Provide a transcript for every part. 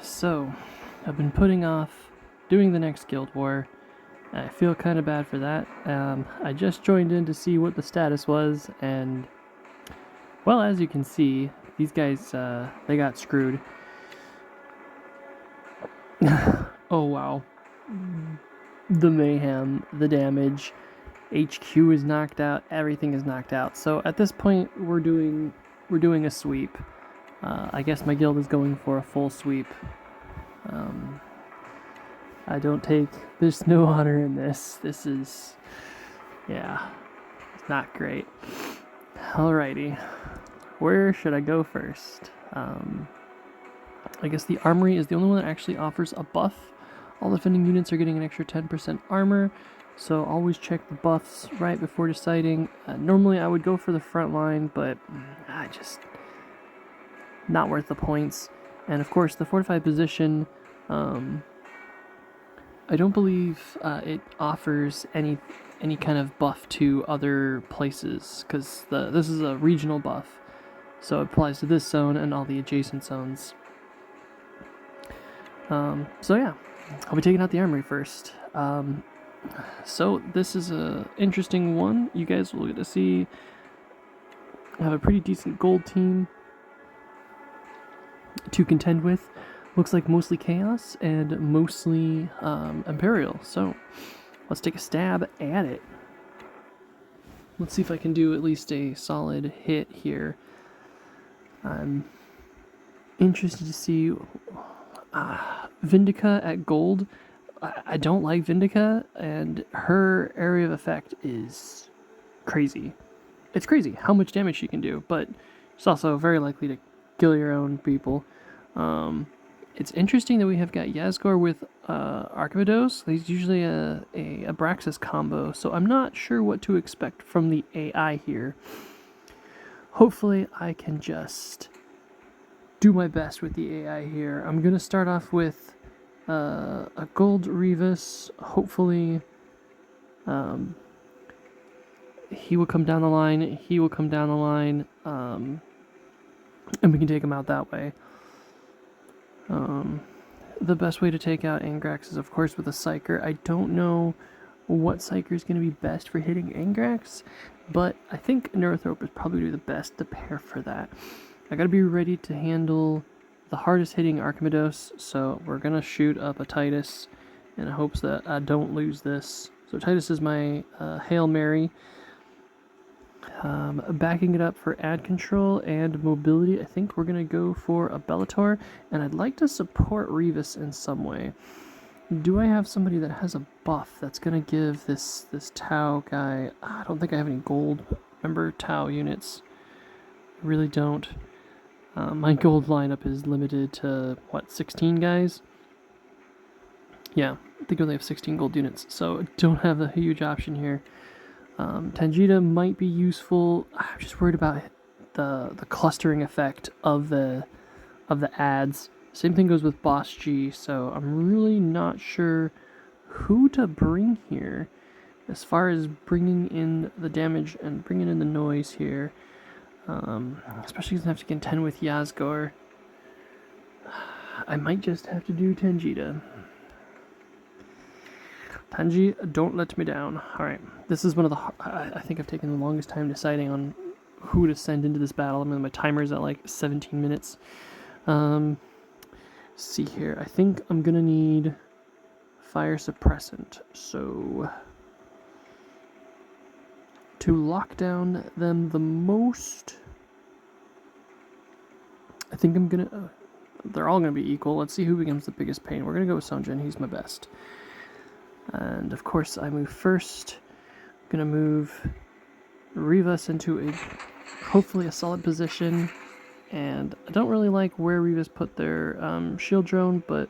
So, I've been putting off doing the next Guild War. I feel kind of bad for that. I just joined in to see what the status was, and, well, as you can see, these guys, they got screwed. Oh, wow. The mayhem, the damage, HQ is knocked out, everything is knocked out. So at this point, we're doing a sweep. I guess my guild is going for a full sweep. I don't take... There's no honor in this. This is... Yeah. It's not great. Alrighty. Where should I go first? I guess the armory is the only one that actually offers a buff. All defending units are getting an extra 10% armor, so always check the buffs right before deciding. Normally I would go for the front line, but I just... not worth the points. And of course, the fortified position... I don't believe it offers any kind of buff to other places, because this is a regional buff, so it applies to this zone and all the adjacent zones. So yeah, I'll be taking out the armory first. So this is a interesting one. You guys will get to see. I have a pretty decent gold team to contend with. Looks like mostly Chaos and mostly Imperial. So let's take a stab at it. Let's see if I can do at least a solid hit here. I'm interested to see Vindica at gold. I don't like Vindica, and her area of effect is crazy. It's crazy how much damage she can do, but she's also very likely to kill your own people. It's interesting that we have got Yazgor with Archimedos. He's usually a Abraxas combo, so I'm not sure what to expect from the AI here. Hopefully I can just do my best with the AI here. I'm going to start off with a gold Revis. Hopefully he will come down the line, and we can take him out that way. The best way to take out Angrax is, of course, with a Psyker. I don't know what Psyker is going to be best for hitting Angrax, but I think Neurothrope is probably going to be the best to pair for that. I got to be ready to handle the hardest hitting Archimedos, so we're going to shoot up a Titus in hopes that I don't lose this. So Titus is my Hail Mary. Backing it up for ad control and mobility, I think we're going to go for a Bellator, and I'd like to support Revis in some way. Do I have somebody that has a buff that's going to give this Tau guy... I don't think I have any gold member Tau units. I really don't. My gold lineup is limited to, 16 guys? Yeah, I think I only have 16 gold units, so I don't have a huge option here. Tangita might be useful. I'm just worried about the clustering effect of the ads. Same thing goes with Boss G, so I'm really not sure who to bring here as far as bringing in the damage and bringing in the noise here. Especially because I have to contend with Yazgor. I might just have to do Tangita. Tanji, don't let me down. Alright, this is one of the... I think I've taken the longest time deciding on who to send into this battle. I mean, my timer's at like 17 minutes. See here. I think I'm gonna need fire suppressant. So, to lock down them the most, I think I'm gonna... they're all gonna be equal. Let's see who becomes the biggest pain. We're gonna go with Sonjin. He's my best. And of course I move first. I'm gonna move Rivas into hopefully a solid position, and I don't really like where Rivas put their shield drone, but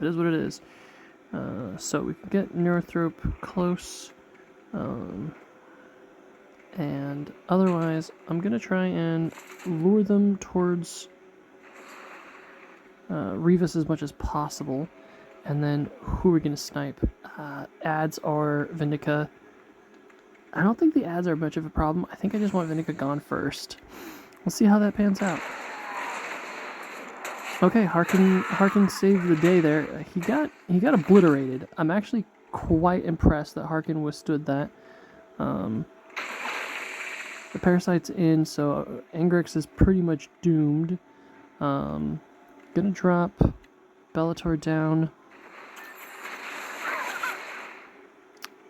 it is what it is. So we can get Neurothrope close, and otherwise I'm gonna try and lure them towards Rivas as much as possible. And then, who are we going to snipe? Ads or Vindica? I don't think the ads are much of a problem. I think I just want Vindica gone first. We'll see how that pans out. Okay, Harkin saved the day there. He got obliterated. I'm actually quite impressed that Harkin withstood that. The parasite's in, so Angrix is pretty much doomed. Gonna drop Bellator down.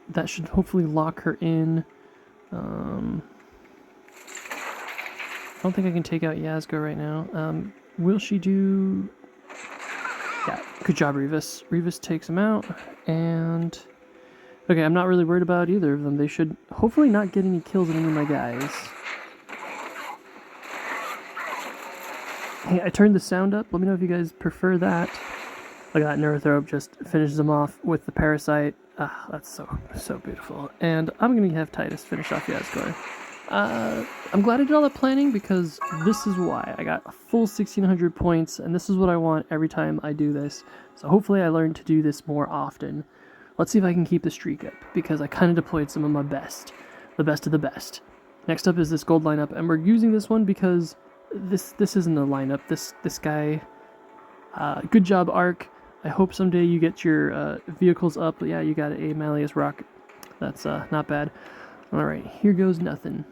That should hopefully lock her in. I don't think I can take out Yazgo right now. Will she do... Yeah, good job, Revis. Revis takes him out, and... Okay, I'm not really worried about either of them. They should hopefully not get any kills on any of my guys. Hey, I turned the sound up. Let me know if you guys prefer that. Look at that, Neurothrope just finishes them off with the Parasite. Ah, that's so beautiful. And I'm going to have Titus finish off Yazgor. I'm glad I did all that planning because this is why. I got a full 1600 points, and this is what I want every time I do this. So hopefully I learn to do this more often. Let's see if I can keep the streak up, because I kind of deployed some of my best. The best of the best. Next up is this gold lineup, and we're using this one because this isn't a lineup. This guy... good job, Ark. I hope someday you get your vehicles up. But yeah, you got a Malleus rocket. That's not bad. Alright, here goes nothing.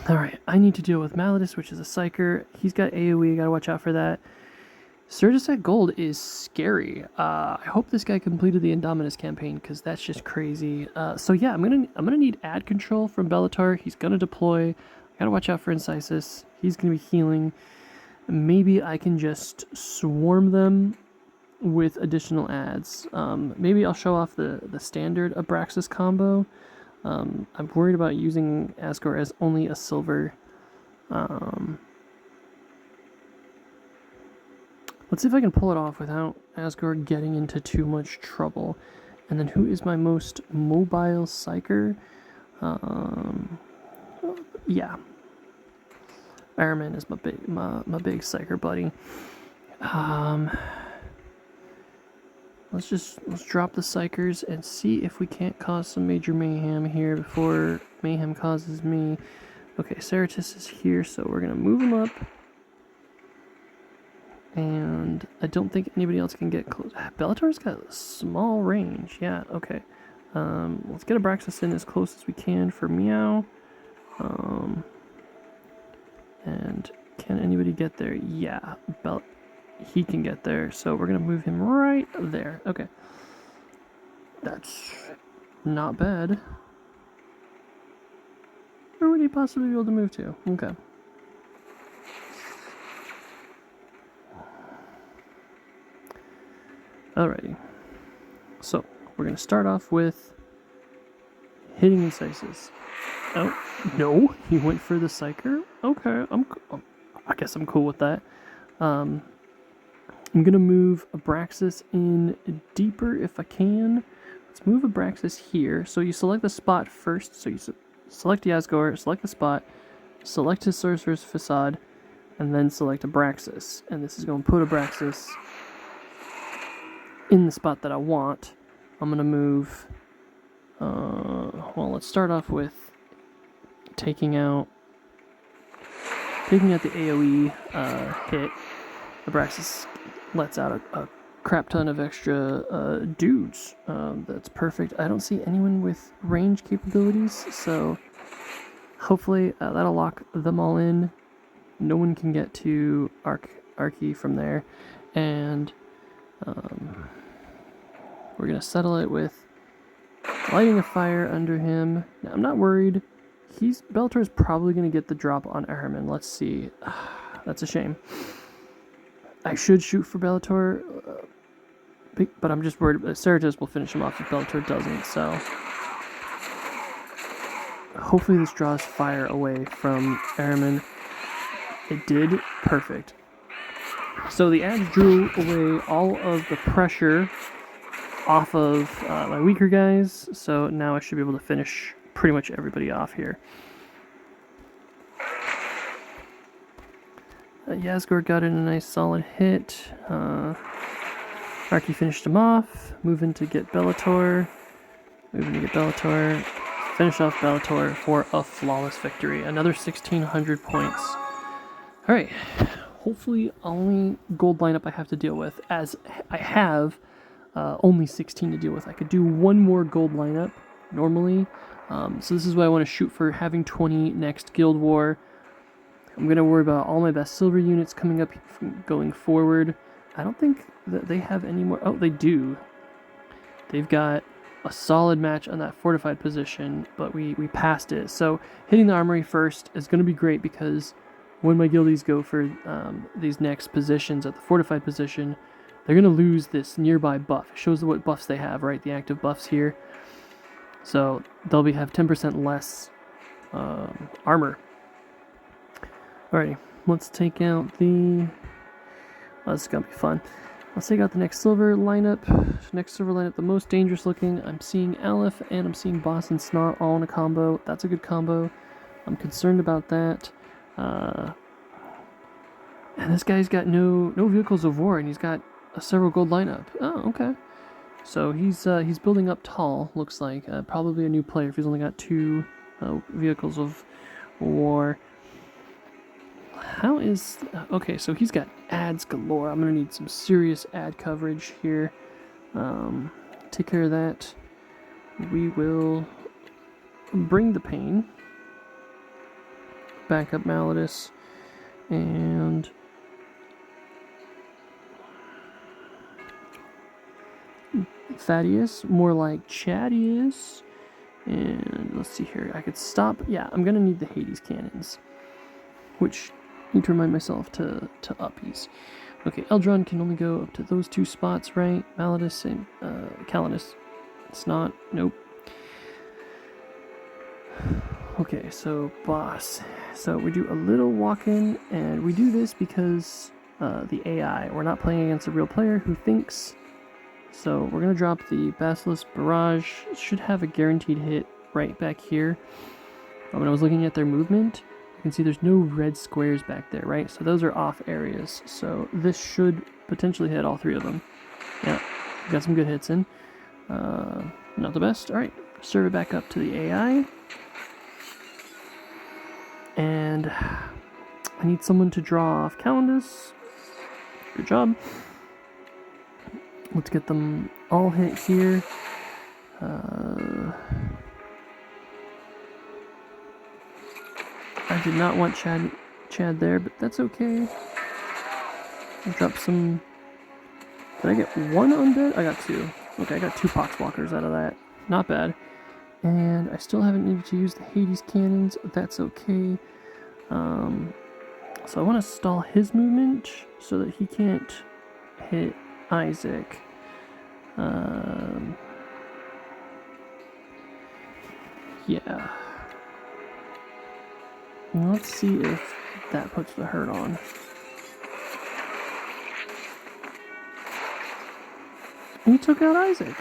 Alright, I need to deal with Malleus, which is a Psyker. He's got AoE, gotta watch out for that. Surges at Gold is scary. I hope this guy completed the Indominus campaign, because that's just crazy. So yeah, I'm gonna need ad control from Bellator. He's gonna deploy. I gotta watch out for Incisus. He's gonna be healing. Maybe I can just swarm them with additional ads. Maybe I'll show off the standard Abraxas combo. I'm worried about using Asgore as only a silver. Let's see if I can pull it off without Asgore getting into too much trouble. And then who is my most mobile Psyker? Yeah. Ironman is my big Psyker buddy. Let's drop the Psychers and see if we can't cause some major mayhem here before mayhem causes me. Okay, Ceratus is here, so we're gonna move him up. And I don't think anybody else can get close. Bellator's got a small range. Yeah, okay. Let's get Abraxas in as close as we can for Meow. And can anybody get there? Yeah, he can get there, so we're gonna move him right there. Okay, that's not bad. Where would he possibly be able to move to? Okay. Alrighty. So we're gonna start off with hitting Incisus. Oh no, he went for the Psyker. Okay, I guess I'm cool with that. I'm going to move Abraxas in deeper if I can. Let's move Abraxas here. So you select the spot first. So you select Yazgor, select the spot, select his Sorcerer's Facade, and then select Abraxas. And this is going to put Abraxas in the spot that I want. I'm going to move... well, let's start off with taking out the AoE hit. Abraxas lets out a crap ton of extra dudes. That's perfect. I don't see anyone with range capabilities, so hopefully that'll lock them all in. No one can get to Arky from there, and we're gonna settle it with lighting a fire under him. Now, I'm not worried. Bellator's probably gonna get the drop on Ahriman. Let's see. That's a shame. I should shoot for Bellator, but I'm just worried that Ceratus will finish him off if Bellator doesn't, so... Hopefully this draws fire away from Ahriman. It did. Perfect. So the ads drew away all of the pressure off of my weaker guys, so now I should be able to finish pretty much everybody off here. Yazgor got in a nice solid hit. Arky finished him off. Moving to get Bellator. finish off Bellator for a flawless victory. Another 1,600 points. All right, hopefully only gold lineup I have to deal with, as I have only 16 to deal with. I could do one more gold lineup normally, so this is what I want to shoot for, having 20 next Guild War. I'm going to worry about all my best silver units coming up going forward. I don't think that they have any more. Oh, they do. They've got a solid match on that fortified position, but we passed it. So hitting the armory first is going to be great, because when my guildies go for these next positions at the fortified position, they're going to lose this nearby buff. It shows what buffs they have, right? The active buffs here. So they'll have 10% less armor. Alrighty, let's take out the... Oh, this is going to be fun. Let's take out the next silver lineup. Next silver lineup, the most dangerous looking. I'm seeing Aleph and I'm seeing Boss and Snot all in a combo. That's a good combo. I'm concerned about that. And this guy's got no vehicles of war, and he's got a several gold lineup. Oh, okay. So he's building up tall, looks like. Probably a new player if he's only got 2 vehicles of war. How is... Okay, so he's got ads galore. I'm going to need some serious ad coverage here. Take care of that. We will bring the pain. Back up Malletus. And... Thaddeus, more like Chadius. And let's see here. I could stop... Yeah, I'm going to need the Hades cannons, which... need to remind myself to uppies. Okay, Eldron can only go up to those 2 spots, right? Malletus and Calanus. It's not. Nope. Okay, so boss. So we do a little walk-in, and we do this because the AI. We're not playing against a real player who thinks. So we're going to drop the Basilisk Barrage. It should have a guaranteed hit right back here. When I was looking at their movement, you can see there's no red squares back there, right? So those are off areas. So this should potentially hit all 3 of them. Yeah, got some good hits in. Not the best. All right, serve it back up to the AI. And I need someone to draw off Calendus. Good job. Let's get them all hit here. I did not want Chad there, but that's okay. I'll drop some... Did I get 1 undead? I got 2. Okay, I got 2 poxwalkers out of that. Not bad. And I still haven't needed to use the Hades cannons, but that's okay. So I want to stall his movement so that he can't hit Isaac. Yeah. Let's see if that puts the hurt on. He took out Isaac.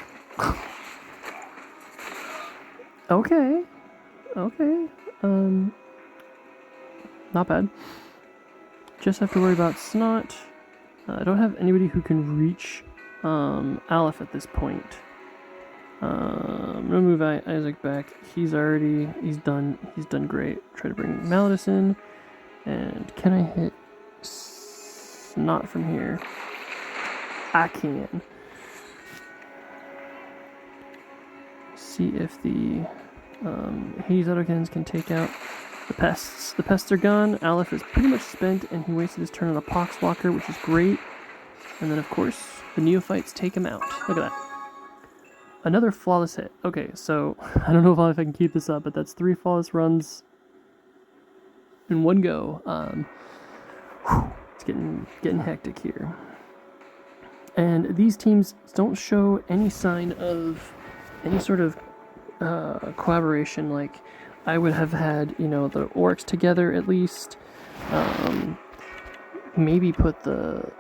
Okay. Not bad. Just have to worry about Snot. I don't have anybody who can reach Aleph at this point. I'm gonna move Isaac back. He's done great. Try to bring Malletus in. And can I hit Snot from here? I can. See if the Hades autocannons can take out the pests. The pests are gone. Aleph is pretty much spent, and he wasted his turn on a Poxwalker, which is great. And then, of course, the Neophytes take him out. Look at that. Another flawless hit. Okay, so I don't know if I can keep this up, but that's 3 flawless runs in one go. It's getting hectic here. And these teams don't show any sign of any sort of collaboration. Like, I would have had, the orcs together at least. Maybe put the...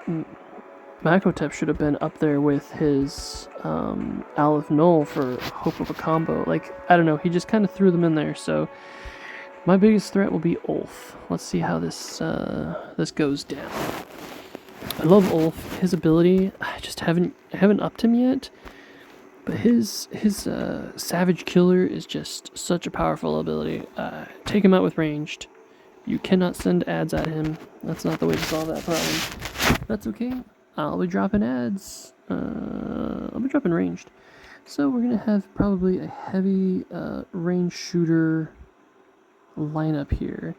Makotep should have been up there with his Aleph Null for hope of a combo. Like, I don't know, he just kind of threw them in there, so my biggest threat will be Ulf. Let's see how this goes down. I love Ulf. His ability, I haven't upped him yet. But his Savage Killer is just such a powerful ability. Take him out with ranged. You cannot send ads at him. That's not the way to solve that problem. That's okay. I'll be dropping ads. I'll be dropping ranged. So we're going to have probably a heavy range shooter lineup here.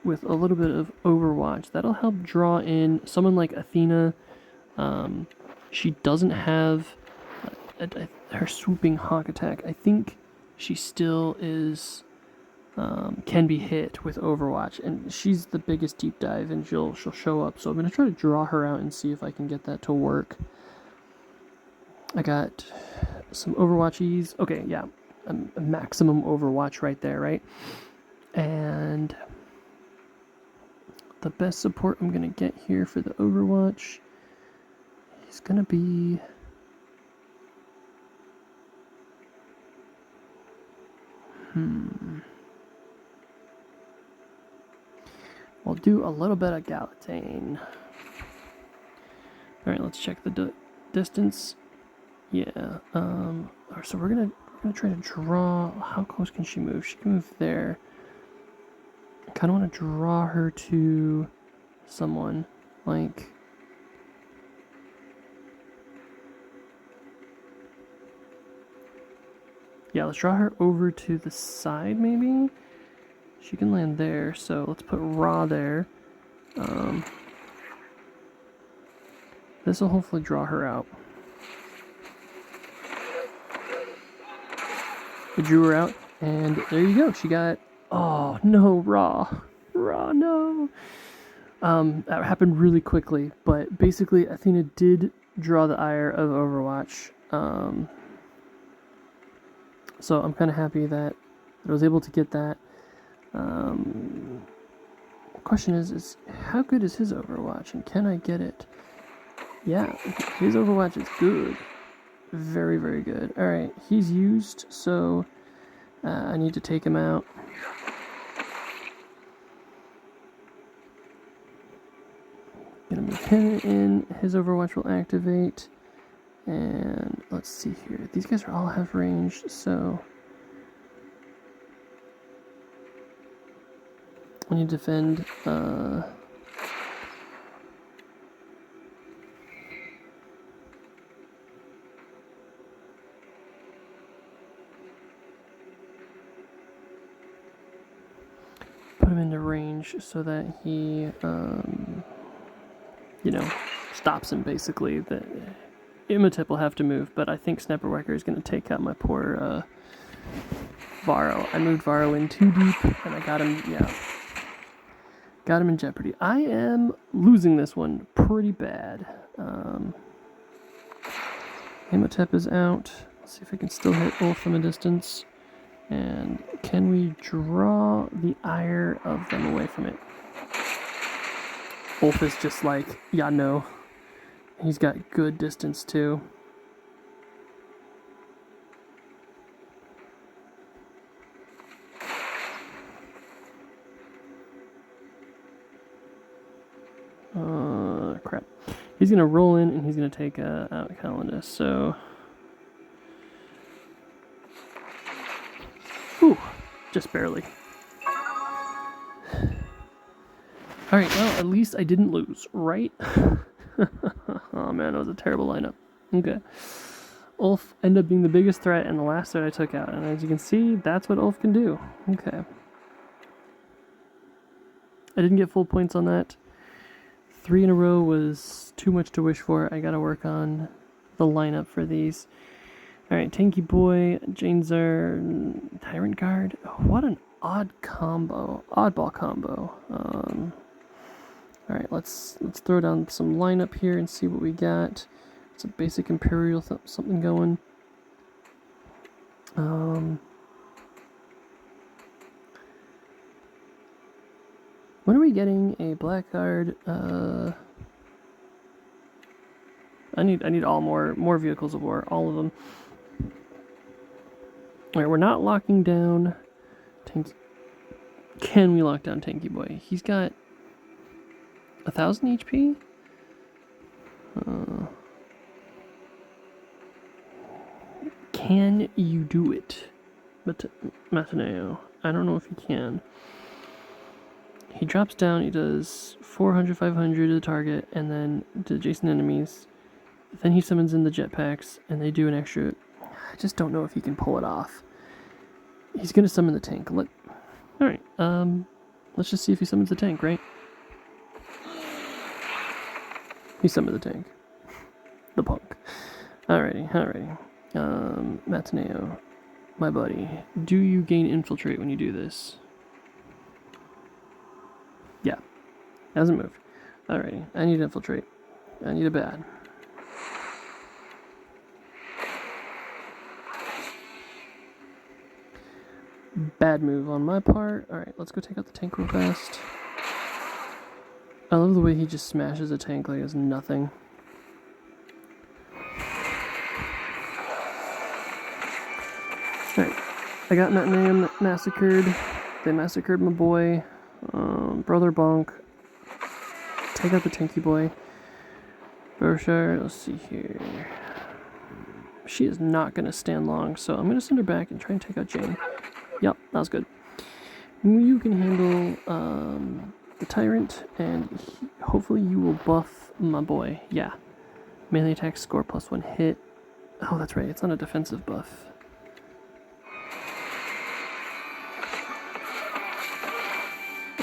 With a little bit of Overwatch. That'll help draw in someone like Athena. She doesn't have her swooping hawk attack. I think she still is can be hit with Overwatch, and she's the biggest deep dive, and she'll show up. So I'm gonna try to draw her out and see if I can get that to work. I got some Overwatchies. Okay, yeah, a maximum Overwatch right there, right? And the best support I'm gonna get here for the Overwatch is gonna be We'll do a little bit of Galatane. All right, let's check the distance. Yeah. So we're gonna try to draw. How close can she move? She can move there. I kind of want to draw her to someone like. Yeah, let's draw her over to the side, maybe? She can land there, so let's put Ra there. This will hopefully draw her out. We drew her out, and there you go. She got... Oh, no, Ra. Ra, no. That happened really quickly, but basically Athena did draw the ire of Overwatch. So I'm kind of happy that I was able to get that. The question is how good is his Overwatch, and can I get it? Yeah, his Overwatch is good. Very, very good. Alright, he's used, so I need to take him out. Gonna move him in, his Overwatch will activate. And let's see here. These guys all have range, so I need to defend. Put him into range so that he, stops him basically. The Imhotep will have to move, but I think Sniper Wecker is going to take out my poor Varro. I moved Varro in too deep, and I got him, got him in jeopardy. I am losing this one pretty bad. Imhotep is out. Let's see if I can still hit Ulf from a distance. And can we draw the ire of them away from it? Ulf is just like, yeah, no. He's got good distance too. Crap. He's gonna roll in and he's gonna take out Calendus, so. Whew, just barely. Alright, well, at least I didn't lose, right? Oh man, that was a terrible lineup. Okay. Ulf ended up being the biggest threat and the last threat I took out. And as you can see, that's what Ulf can do. Okay. I didn't get full points on that. 3 in a row was too much to wish for. I gotta work on the lineup for these. Alright, Tanky Boy, Janezar, Tyrant Guard. What an odd combo. Oddball combo. Alright, let's throw down some lineup here and see what we got. It's a basic Imperial something going. When are we getting a Blackguard? I need all more vehicles of war, all of them. Alright, we're not locking down Can we lock down Tanky Boy? He's got 1,000 HP? Can you do it? But Matineo, I don't know if he can. He drops down, he does 400, 500 to the target, and then to adjacent enemies. Then he summons in the jetpacks, and they do an extra... I just don't know if he can pull it off. He's going to summon the tank. Alright, let's just see if he summons the tank, right? He summoned the tank. The punk. Alrighty. Matineo, my buddy, do you gain infiltrate when you do this? Yeah. Hasn't moved. Alrighty, I need infiltrate. I need a bad. Bad move on my part. Alright, let's go take out the tank real fast. I love the way he just smashes a tank like it's nothing. Alright, I got Matineo massacred. They massacred my boy. Brother Bonk. Take out the Tanky Boy. Berkshire, let's see here. She is not going to stand long, so I'm going to send her back and try and take out Jane. Yep, that was good. You can handle the Tyrant, and hopefully you will buff my boy. Yeah. Melee attack score +1 hit. Oh, that's right, it's on a defensive buff.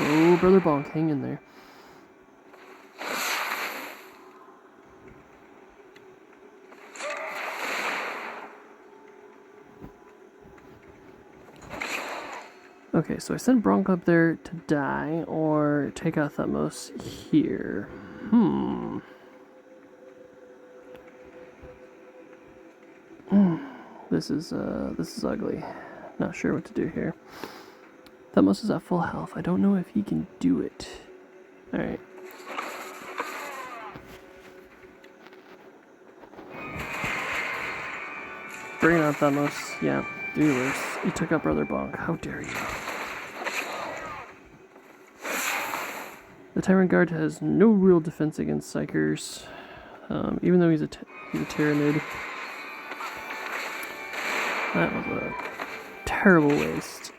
Oh, Brother Bonk, hang in there. Okay, so I sent Bronk up there to die, or take out Thutmose here. This is ugly. Not sure what to do here. Thutmose is at full health. I don't know if he can do it. Alright. Bring it on, Thutmose. Yeah, do yours. You took out Brother Bonk. How dare you? The Tyrant Guard has no real defense against Psychers, even though he's a Tyrannid. That was a terrible waste.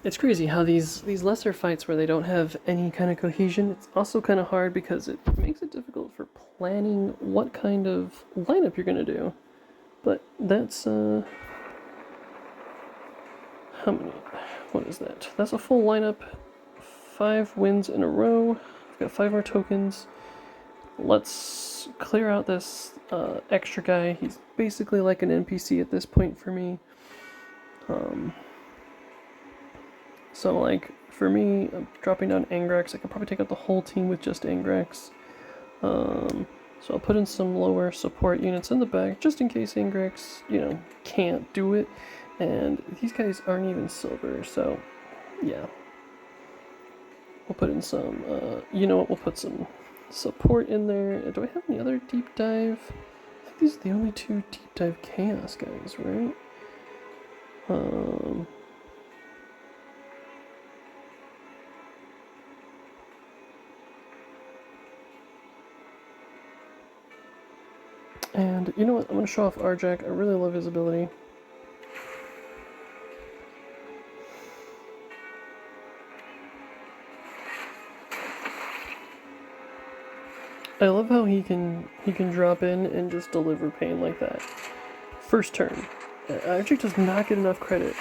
It's crazy how these lesser fights where they don't have any kind of cohesion, it's also kind of hard because it makes it difficult for planning what kind of lineup you're going to do. But that's, how many? What is that? That's a full lineup. 5 wins in a row. I've got 5 more tokens. Let's clear out this extra guy. He's basically like an NPC at this point for me. So, like, for me, I'm dropping down Angrax. I could probably take out the whole team with just Angrax. So I'll put in some lower support units in the back, just in case Angrax, can't do it. And these guys aren't even silver, so, yeah. We'll put in some, we'll put some support in there. Do I have any other deep dive? I think these are the only 2 deep dive chaos guys, right? And you know what? I'm going to show off Arjak. I really love his ability. I love how he can drop in and just deliver pain like that. First turn. Arjak does not get enough credit.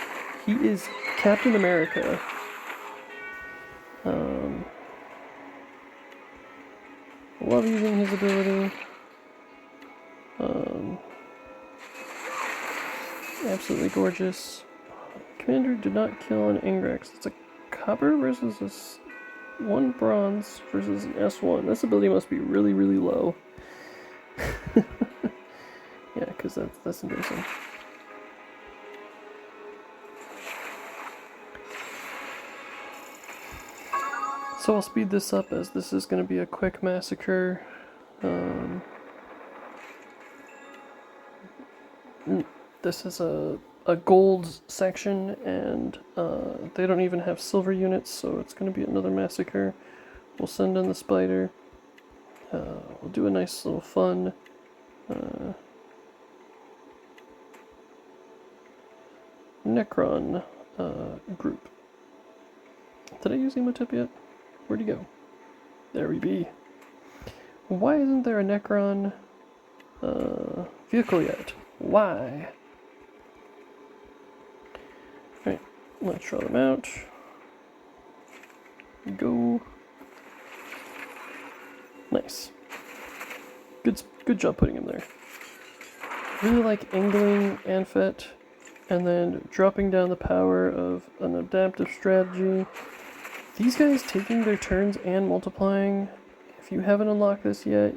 He is Captain America. Love using his ability. Absolutely gorgeous. Commander did not kill an Angrax. It's a copper versus a 1 bronze versus an S1. This ability must be really, really low. Yeah, because that's embarrassing. So I'll speed this up as this is going to be a quick massacre. This is a a gold section, and they don't even have silver units, so it's going to be another massacre. We'll send in the spider. We'll do a nice little fun Necron group. Did I use Emotip yet? Where'd he go? There we be. Why isn't there a Necron vehicle yet? Why? Alright, let's draw them out. Go. Nice. Good job putting him there. Really like angling Anfet, and then dropping down the power of an adaptive strategy. These guys taking their turns and multiplying. If you haven't unlocked this yet,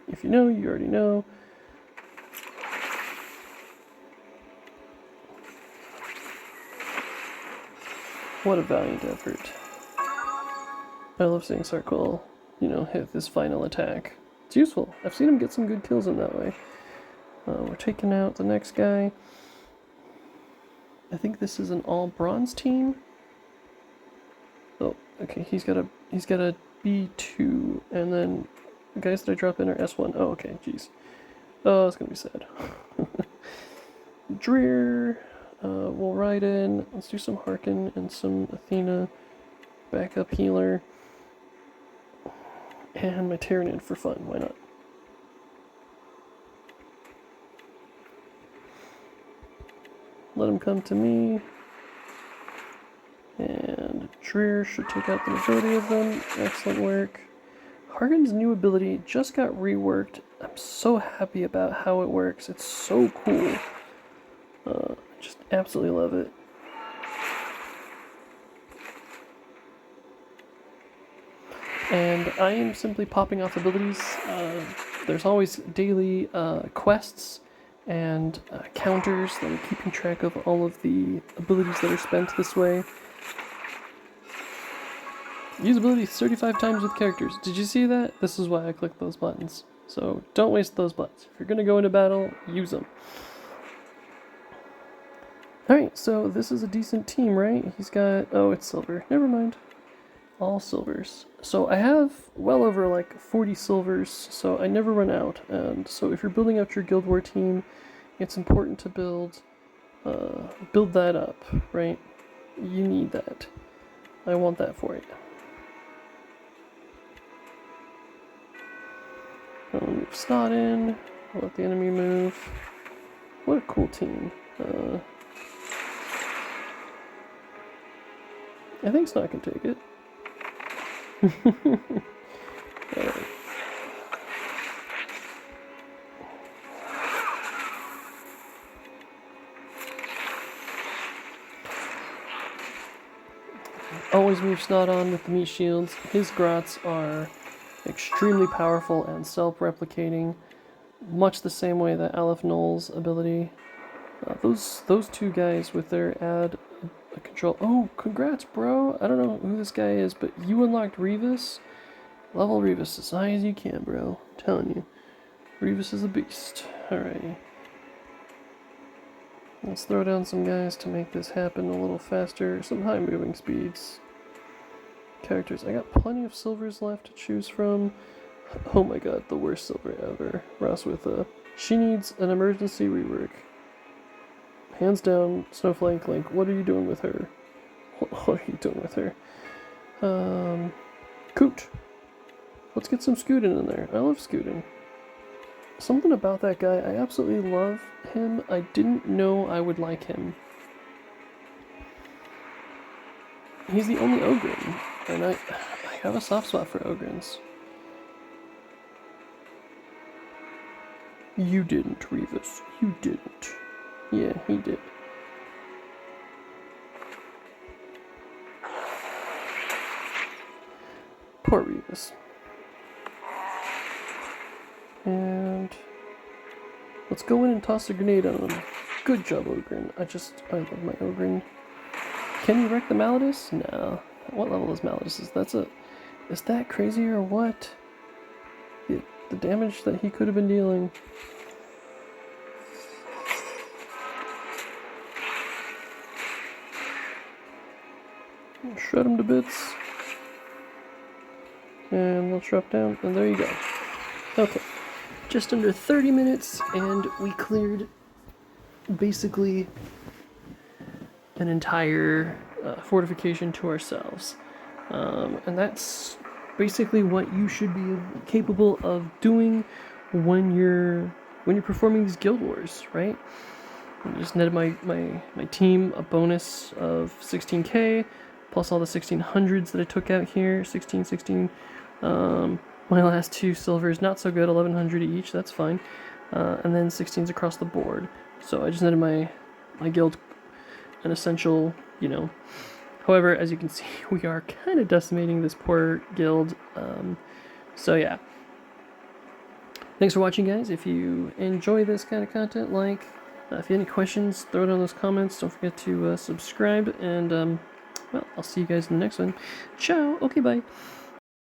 if you know, you already know. What a valiant effort. I love seeing Sarkol, hit this final attack. It's useful. I've seen him get some good kills in that way. We're taking out the next guy. I think this is an all bronze team. Oh, okay, he's got a B2, and then the guys that I drop in are S1. Oh, okay, jeez. Oh, it's gonna be sad. Dreer, we'll ride in. Let's do some Harkin and some Athena, backup healer, and my Tyranid for fun. Why not? Let him come to me. And Dreer should take out the majority of them. Excellent work. Harkin's new ability just got reworked. I'm so happy about how it works. It's so cool. Just absolutely love it. And I am simply popping off abilities. There's always daily quests and counters that are keeping track of all of the abilities that are spent this way. Use ability 35 times with characters. Did you see that? This is why I clicked those buttons. So don't waste those buttons. If you're going to go into battle, use them. Alright, so this is a decent team, right? He's got... oh, it's silver. Never mind. All silvers. So I have well over like 40 silvers, so I never run out. And so if you're building out your Guild War team, it's important to build that up, right? You need that. I want that for you. I'll move Snot in. I'll let the enemy move. What a cool team. I think Snot can take it. Alright. Always move Snot on with the meat shields. His grots are extremely powerful and self-replicating, much the same way that Aleph Null's ability. Those two guys with their add a control. Oh, congrats, bro! I don't know who this guy is, but you unlocked Revis. Level Revis as high as you can, bro. I'm telling you, Revis is a beast. Alrighty. Let's throw down some guys to make this happen a little faster. Some high moving speeds. Characters. I got plenty of silvers left to choose from. Oh my god, the worst silver ever. Roswitha. She needs an emergency rework. Hands down, Snowflake Link. What are you doing with her? What are you doing with her? Coot. Let's get some scooting in there. I love scooting. Something about that guy, I absolutely love him. I didn't know I would like him. He's the only Ogren, and I have a soft spot for Ogrens. You didn't, Revis. You didn't. Yeah, he did. Poor Revis. And let's go in and toss a grenade on him. Good job, Ogren. I love my Ogren. Can you wreck the Malladus? No. What level is Malladus? Is that crazy or what? The damage that he could have been dealing. shred them to bits. And let's drop down, and there you go. Okay, just under 30 minutes, and we cleared basically an entire fortification to ourselves. And that's basically what you should be capable of doing when you're performing these guild wars, right? I just netted my team a bonus of 16k, plus all the 1600s that I took out here, 16, 16. My last 2 silvers, not so good, 1100 each, that's fine. And then 16s across the board. So I just netted my guild an essential, you know. However, as you can see, we are kind of decimating this poor guild. So yeah. Thanks for watching, guys. If you enjoy this kind of content, if you have any questions, throw it in those comments. Don't forget to subscribe, and well, I'll see you guys in the next one. Ciao. Okay, bye.